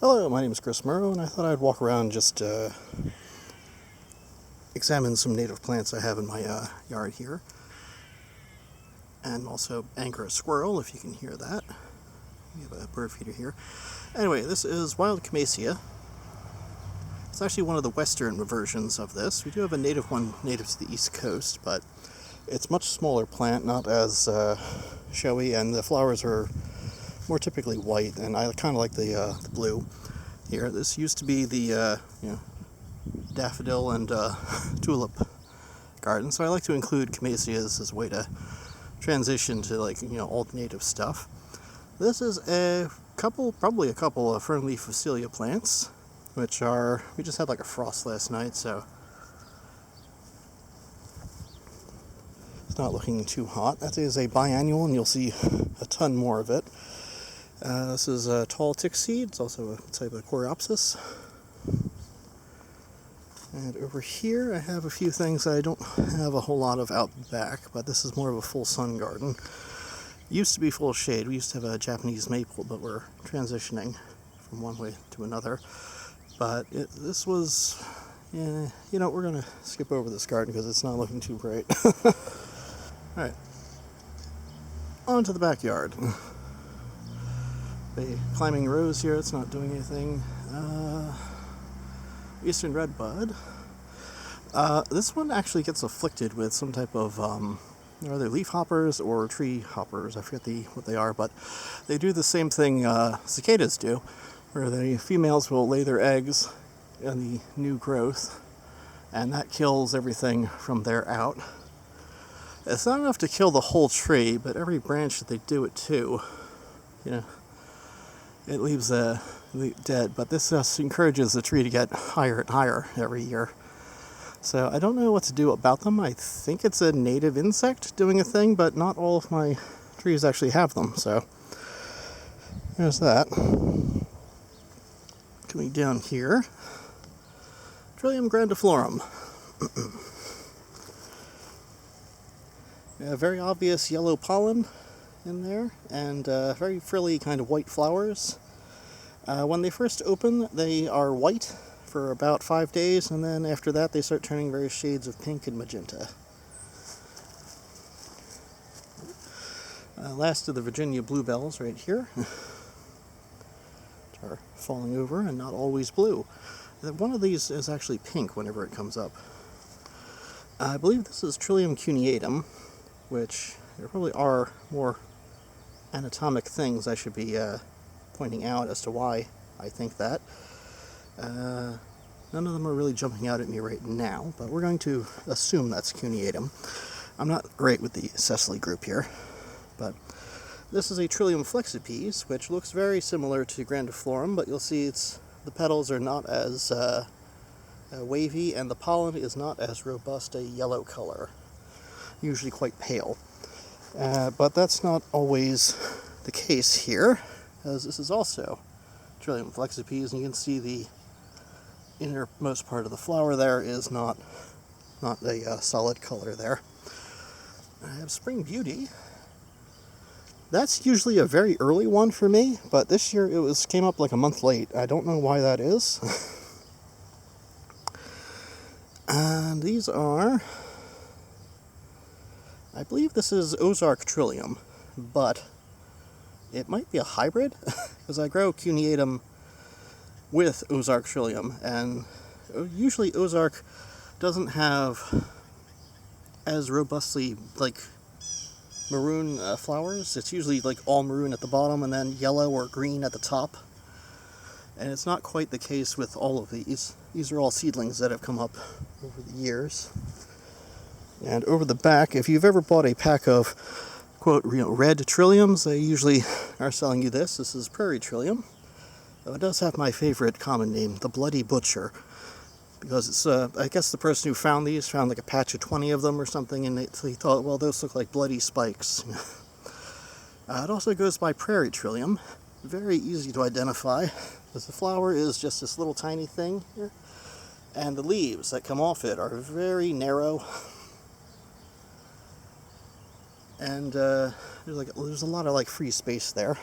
Hello, my name is Chris Murrow, and I thought I'd walk around and just examine some native plants I have in my yard here. And also anchor a squirrel, if you can hear that. We have a bird feeder here. Anyway, this is wild camassia. It's actually one of the western versions of this. We do have a native one native to the East Coast, but it's a much smaller plant, not as showy, and the flowers are more typically white, and I kind of like the blue here. This used to be the daffodil and tulip garden, so I like to include camassias as a way to transition to all the native stuff. This is probably a couple of fern-leaf Phacelia plants, which are, we just had like a frost last night, so it's not looking too hot. That is a biannual, and you'll see a ton more of it. This is a tall tick seed. It's also a type of coreopsis. And over here I have a few things I don't have a whole lot of out back, but this is more of a full sun garden. Used to be full shade. We used to have a Japanese maple, but we're transitioning from one way to another. But this was, we're going to skip over this garden because it's not looking too bright. Alright, on to the backyard. The climbing rose here, it's not doing anything. Eastern redbud. This one actually gets afflicted with some type of, either leaf hoppers or tree hoppers. I forget what they are, but they do the same thing cicadas do, where the females will lay their eggs in the new growth, and that kills everything from there out. It's not enough to kill the whole tree, but every branch that they do it to, it leaves dead, but this just encourages the tree to get higher and higher every year. So I don't know what to do about them. I think it's a native insect doing a thing, but not all of my trees actually have them, so there's that. Coming down here, Trillium grandiflorum. Very obvious yellow pollen in there, and very frilly kind of white flowers. When they first open, they are white for about 5 days, and then after that they start turning various shades of pink and magenta. Last of the Virginia bluebells right here, which are falling over and not always blue. One of these is actually pink whenever it comes up. I believe this is Trillium cuneatum, which there probably are more anatomic things I should be pointing out as to why I think that. None of them are really jumping out at me right now, but we're going to assume that's cuneatum. I'm not great with the Cecily group here, but this is a Trillium flexipes, which looks very similar to grandiflorum, but you'll see the petals are not as wavy, and the pollen is not as robust a yellow color, usually quite pale. But that's not always the case here, as this is also Trillium flexipes, and you can see the innermost part of the flower there is not a solid color there. I have Spring Beauty. That's usually a very early one for me, but this year it came up like a month late. I don't know why that is. And these are, I believe this is Ozark Trillium, but it might be a hybrid, because I grow cuneatum with Ozark Trillium, and usually Ozark doesn't have as robustly maroon flowers. It's usually all maroon at the bottom and then yellow or green at the top. And it's not quite the case with all of these. These are all seedlings that have come up over the years. And over the back, if you've ever bought a pack of quote red trilliums, they usually are selling you this. This is Prairie Trillium. Though it does have my favorite common name, the Bloody Butcher, because it's I guess the person who found these found like a patch of 20 of them or something, and he thought, well, those look like bloody spikes. It also goes by Prairie Trillium. Very easy to identify, because the flower is just this little tiny thing here, and the leaves that come off it are very narrow. And there's a lot of free space there.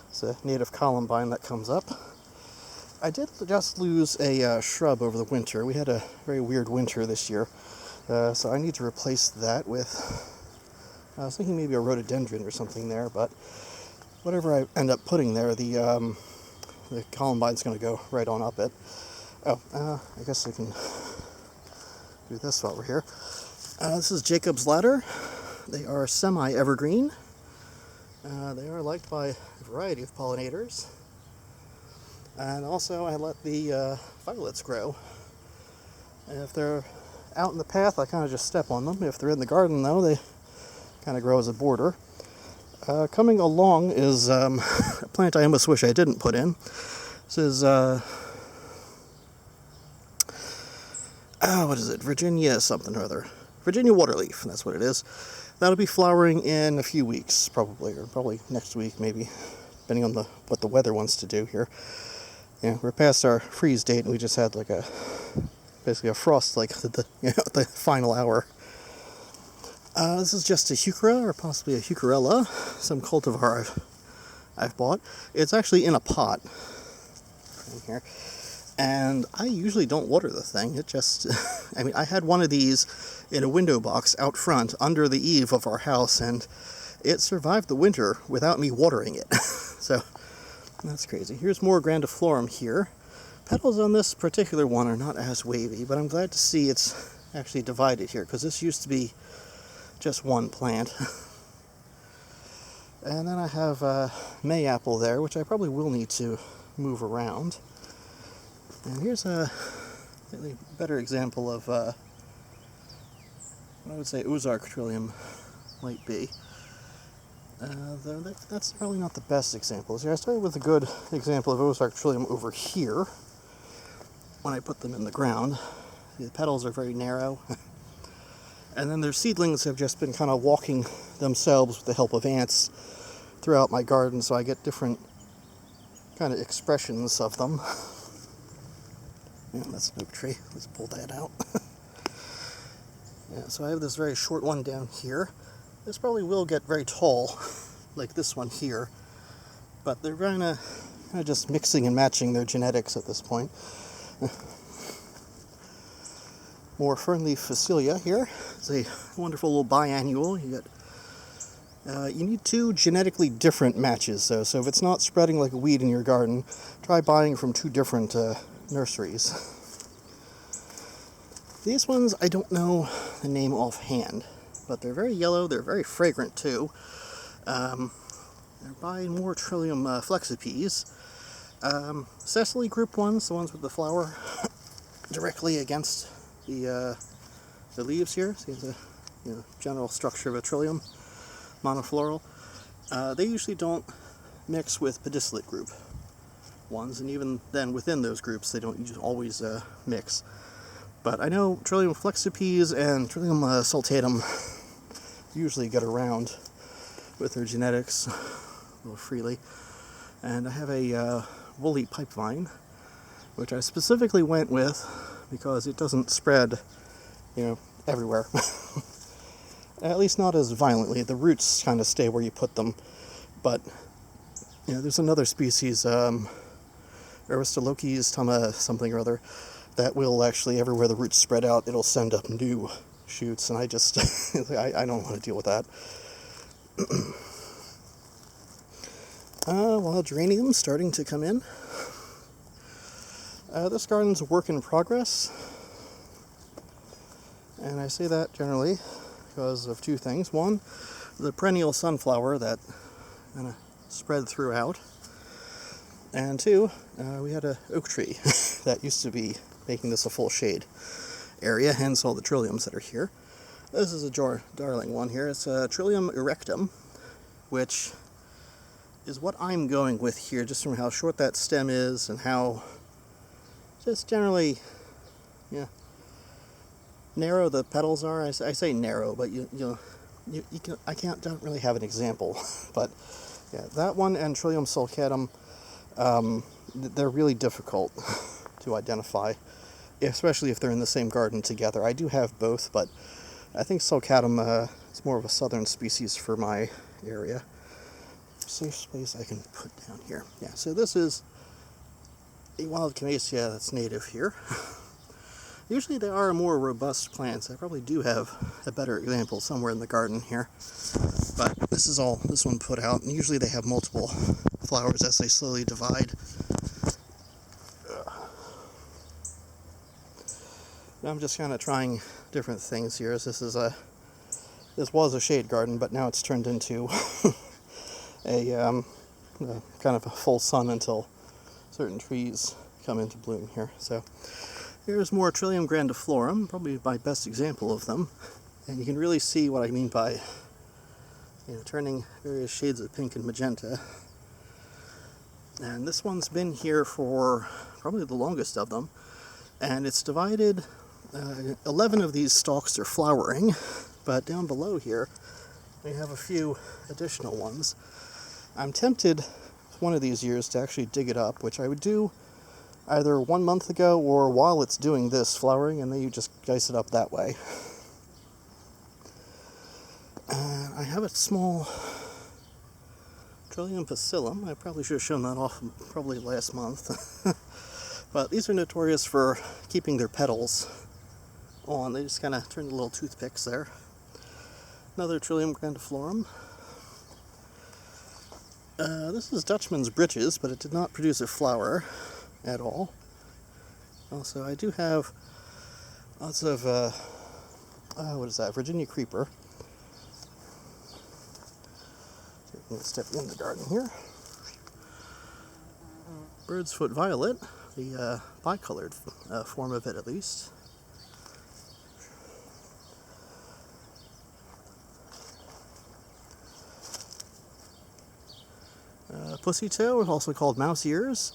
It's a native columbine that comes up. I did just lose a shrub over the winter. We had a very weird winter this year, so I need to replace that with, I was thinking maybe a rhododendron or something there, but whatever I end up putting there, the columbine's going to go right on up it. Oh, I guess I can do this while we're here. This is Jacob's Ladder. They are semi-evergreen. They are liked by a variety of pollinators. And also I let the violets grow. And if they're out in the path, I kind of just step on them. If they're in the garden, though, they kind of grow as a border. Coming along is a plant I almost wish I didn't put in. This is, what is it? Virginia something or other. Virginia waterleaf, that's what it is. That'll be flowering in a few weeks, probably, or probably next week, maybe, depending on what the weather wants to do here. Yeah, we're past our freeze date, and we just had basically a frost, the final hour. This is just a heuchera, or possibly a heucherella, some cultivar I've bought. It's actually in a pot in here, and I usually don't water the thing. It just, I had one of these in a window box out front under the eave of our house, and it survived the winter without me watering it. So that's crazy. Here's more grandiflorum here. Petals on this particular one are not as wavy, but I'm glad to see it's actually divided here, because this used to be just one plant. And then I have mayapple there, which I probably will need to move around. And here's a slightly better example of what I would say Ozark Trillium might be. Though that's probably not the best example. Here, I started with a good example of Ozark Trillium over here when I put them in the ground. The petals are very narrow. And then their seedlings have just been kind of walking themselves with the help of ants throughout my garden, so I get different kind of expressions of them. Yeah, that's an oak tree. Let's pull that out. Yeah, so I have this very short one down here. This probably will get very tall, like this one here, but they're kind of just mixing and matching their genetics at this point. More fernleaf Facilia here. It's a wonderful little biannual. You need two genetically different matches, though, so if it's not spreading like a weed in your garden, try buying from two different nurseries. These ones, I don't know the name offhand, but they're very yellow, they're very fragrant too. They're by more Trillium flexipes. Cecily group ones, the ones with the flower directly against the leaves here. See the general structure of a Trillium, monofloral. They usually don't mix with pedicellate group ones, and even then within those groups they don't usually always mix. But I know Trillium flexipes and Trillium sultatum usually get around with their genetics a little freely. And I have a woolly pipevine, which I specifically went with because it doesn't spread, everywhere. At least not as violently. The roots kind of stay where you put them. But, there's another species, Aristolochis tama something or other, that will actually, everywhere the roots spread out, it'll send up new shoots, and I just, I don't want to deal with that. Wild geraniums starting to come in. This garden's a work in progress, and I say that generally because of two things. One, the perennial sunflower that kind of spread throughout, and two, we had an oak tree that used to be making this a full shade area, hence all the trilliums that are here. This is a darling one here. It's a Trillium erectum, which is what I'm going with here, just from how short that stem is and how just generally, narrow the petals are. I say narrow, but don't really have an example. But yeah, that one and Trillium sulcatum, they're really difficult to identify, especially if they're in the same garden together. I do have both, but I think sulcatum is more of a southern species for my area. Safe space I can put down here. Yeah, so this is a wild Camassia that's native here. Usually they are more robust plants. I probably do have a better example somewhere in the garden here. But this is all this one put out, and usually they have multiple flowers as they slowly divide. I'm just kind of trying different things here. This was a shade garden, but now it's turned into a kind of a full sun until certain trees come into bloom here. So here's more Trillium grandiflorum, probably my best example of them, and you can really see what I mean by turning various shades of pink and magenta. And this one's been here for probably the longest of them, and it's divided. 11 of these stalks are flowering, but down below here we have a few additional ones. I'm tempted one of these years to actually dig it up, which I would do either 1 month ago or while it's doing this flowering, and then you just dice it up that way. I have a small Trillium facillum. I probably should have shown that off probably last month. But these are notorious for keeping their petals on. They just kind of turn the little toothpicks there. Another Trillium grandiflorum. This is Dutchman's Britches, but it did not produce a flower at all. Also, I do have lots of, what is that, Virginia creeper. So I'm going to step in the garden here. Bird's foot violet, the bicolored form of it at least. Pussy toe, also called mouse ears,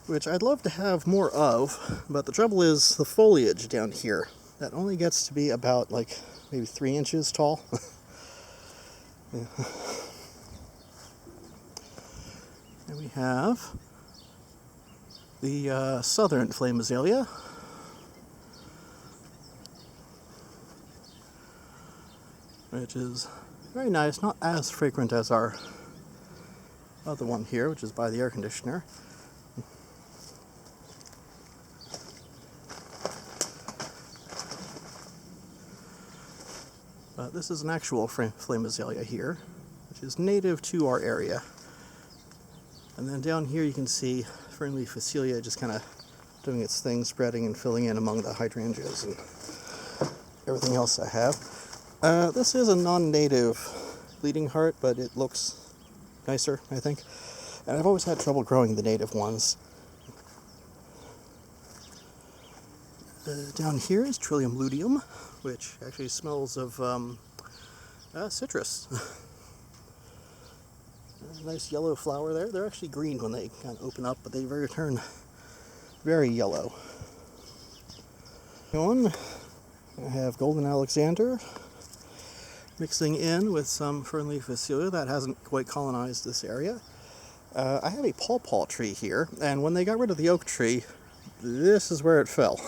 which I'd love to have more of, but the trouble is the foliage down here. That only gets to be about like maybe 3 inches tall. Yeah. And we have the southern flame azalea. Which is very nice, not as fragrant as our other one here, which is by the air conditioner. But this is an actual flame azalea here, which is native to our area. And then down here you can see fernleaf Phacelia just kind of doing its thing, spreading and filling in among the hydrangeas and everything else I have. This is a non-native bleeding heart, but it looks nicer, I think. And I've always had trouble growing the native ones. Down here is Trillium luteum, which actually smells of citrus. Nice yellow flower there. They're actually green when they kind of open up, but they turn very yellow. I have Golden Alexander mixing in with some fernleaf Phacelia that hasn't quite colonized this area. I have a pawpaw tree here, and when they got rid of the oak tree, this is where it fell.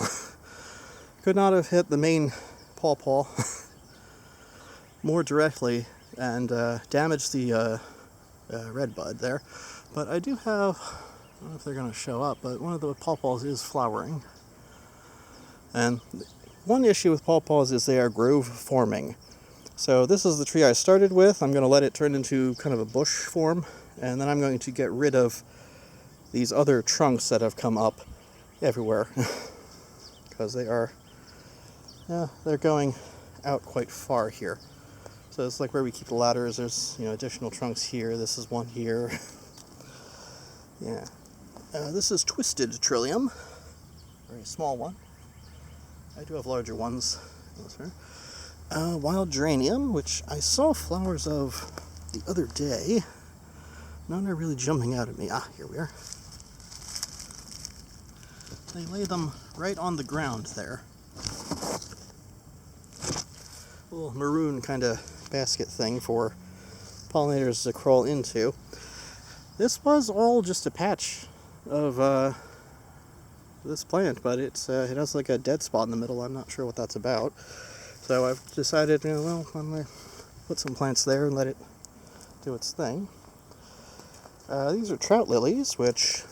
Could not have hit the main pawpaw more directly and damaged the red bud there. But I do have, I don't know if they're going to show up, but one of the pawpaws is flowering. And one issue with pawpaws is they are grove forming. So this is the tree I started with. I'm going to let it turn into kind of a bush form, and then I'm going to get rid of these other trunks that have come up everywhere because they are, they're going out quite far here. So it's like where we keep the ladders. There's additional trunks here. This is one here. Yeah. This is Twisted Trillium, very small one. I do have larger ones elsewhere. Wild geranium, which I saw flowers of the other day. None are really jumping out at me. Ah, here we are. They lay them right on the ground there. A little maroon kind of basket thing for pollinators to crawl into. This was all just a patch of this plant, but it has like a dead spot in the middle. I'm not sure what that's about. So I've decided, I'm going to put some plants there and let it do its thing. These are trout lilies, which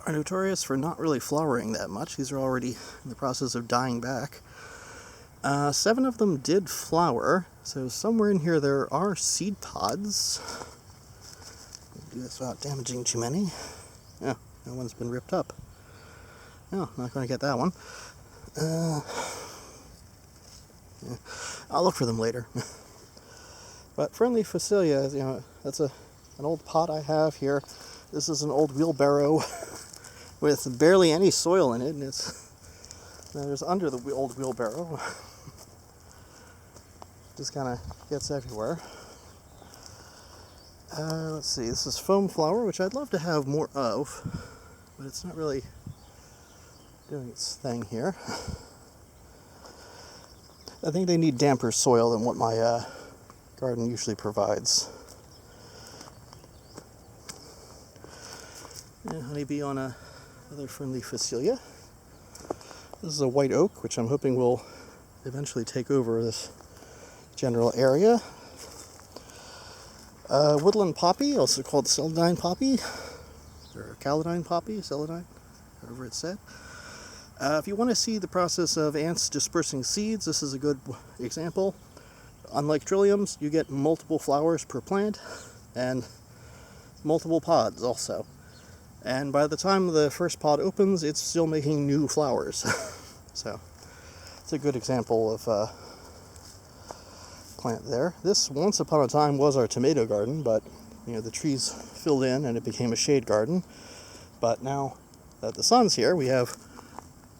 are notorious for not really flowering that much. These are already in the process of dying back. 7 of them did flower, so somewhere in here there are seed pods. Do this without damaging too many. Oh, that one's been ripped up. No, not going to get that one. Yeah. I'll look for them later. But friendly Phacelia, you know, that's an old pot I have here. This is an old wheelbarrow with barely any soil in it, and there's under the old wheelbarrow. Just kind of gets everywhere. Let's see, this is foam flower, which I'd love to have more of, but it's not really doing its thing here. I think they need damper soil than what my garden usually provides. And honeybee on another friendly Phacelia. This is a white oak, which I'm hoping will eventually take over this general area. Woodland poppy, also called celandine poppy, or caladine poppy, celandine, however it's said. If you want to see the process of ants dispersing seeds, this is a good example. Unlike trilliums, you get multiple flowers per plant and multiple pods also. And by the time the first pod opens, it's still making new flowers. So it's a good example of plant there. This once upon a time was our tomato garden, but you know, the trees filled in and it became a shade garden. But now that the sun's here, we have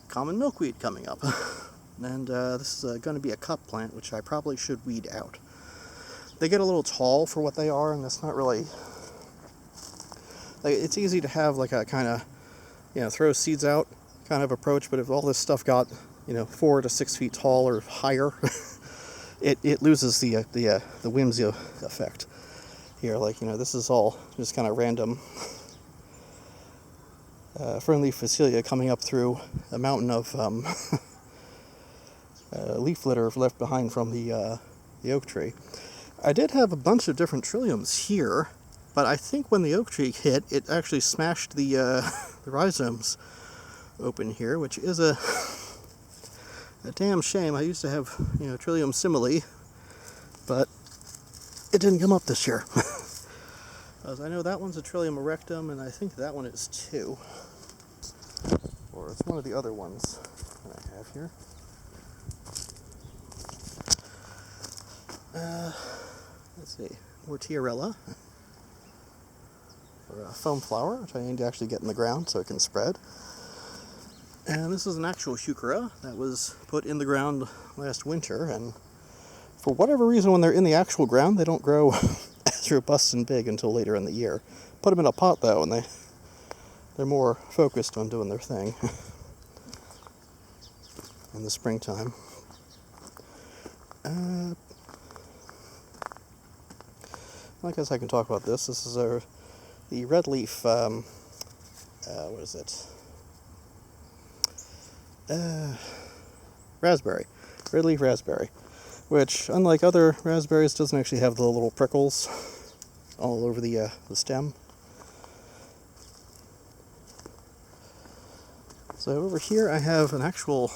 common milkweed coming up. And this is going to be a cup plant, which I probably should weed out. They get a little tall for what they are, and that's not really... Like, it's easy to have like a kind of, you know, throw seeds out kind of approach, but if all this stuff got, you know, 4 to 6 feet tall or higher, it loses the whimsy effect here. Like, you know, this is all just kind of random friendly Phacelia coming up through a mountain of leaf litter left behind from the oak tree. I did have a bunch of different trilliums here, but I think when the oak tree hit, it actually smashed the rhizomes open here, which is a damn shame. I used to have, you know, Trillium simile, but it didn't come up this year. As I know that one's a Trillium erectum, and I think that one is too. Or it's one of the other ones that I have here. Let's see, Mortiarella, or a foam flower, which I need to actually get in the ground so it can spread. And this is an actual heuchera that was put in the ground last winter, and for whatever reason, when they're in the actual ground, they don't grow as robust and big until later in the year. Put them in a pot though, and they're more focused on doing their thing in the springtime. I guess I can talk about this. This is the red leaf, what is it? Raspberry. Red leaf raspberry. Which, unlike other raspberries, doesn't actually have the little prickles all over the stem. So over here I have an actual,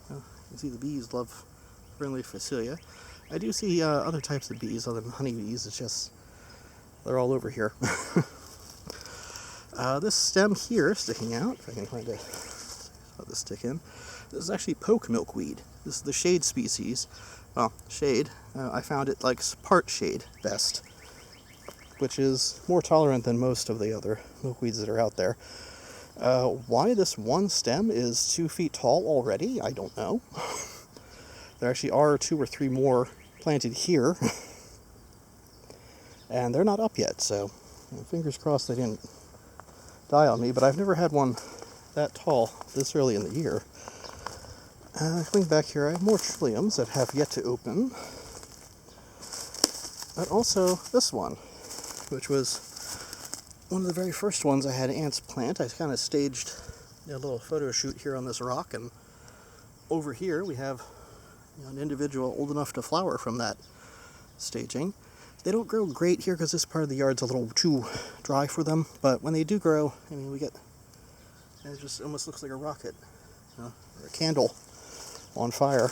you can see the bees love friendly Phacelia. I do see other types of bees other than honeybees. It's just they're all over here. This stem here sticking out, if I can find it, let this stick in. This is actually poke milkweed. This is the shade species. Well, shade. I found it likes part shade best, which is more tolerant than most of the other milkweeds that are out there. Why this one stem is 2 feet tall already, I don't know. There actually are 2 or 3 more planted here, and they're not up yet, so fingers crossed they didn't die on me, but I've never had one that tall this early in the year. Coming back here, I have more trilliums that have yet to open, but also this one, which was one of the very first ones I had ants plant. I kind of staged a little photo shoot here on this rock, and over here we have an individual old enough to flower from that staging. They don't grow great here because this part of the yard's a little too dry for them, but when they do grow, I mean, we get And it just almost looks like a rocket, or a candle on fire.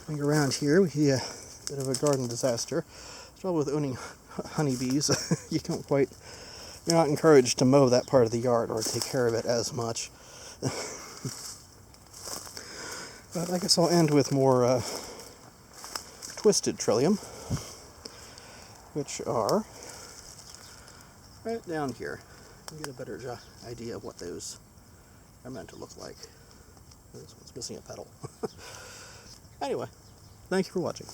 Coming around here, we see a bit of a garden disaster. The trouble with owning honeybees, you're not encouraged to mow that part of the yard or take care of it as much. But I guess I'll end with more twisted trillium, which are right down here. You get a better idea of what those are meant to look like. This one's missing a petal. Anyway, thank you for watching.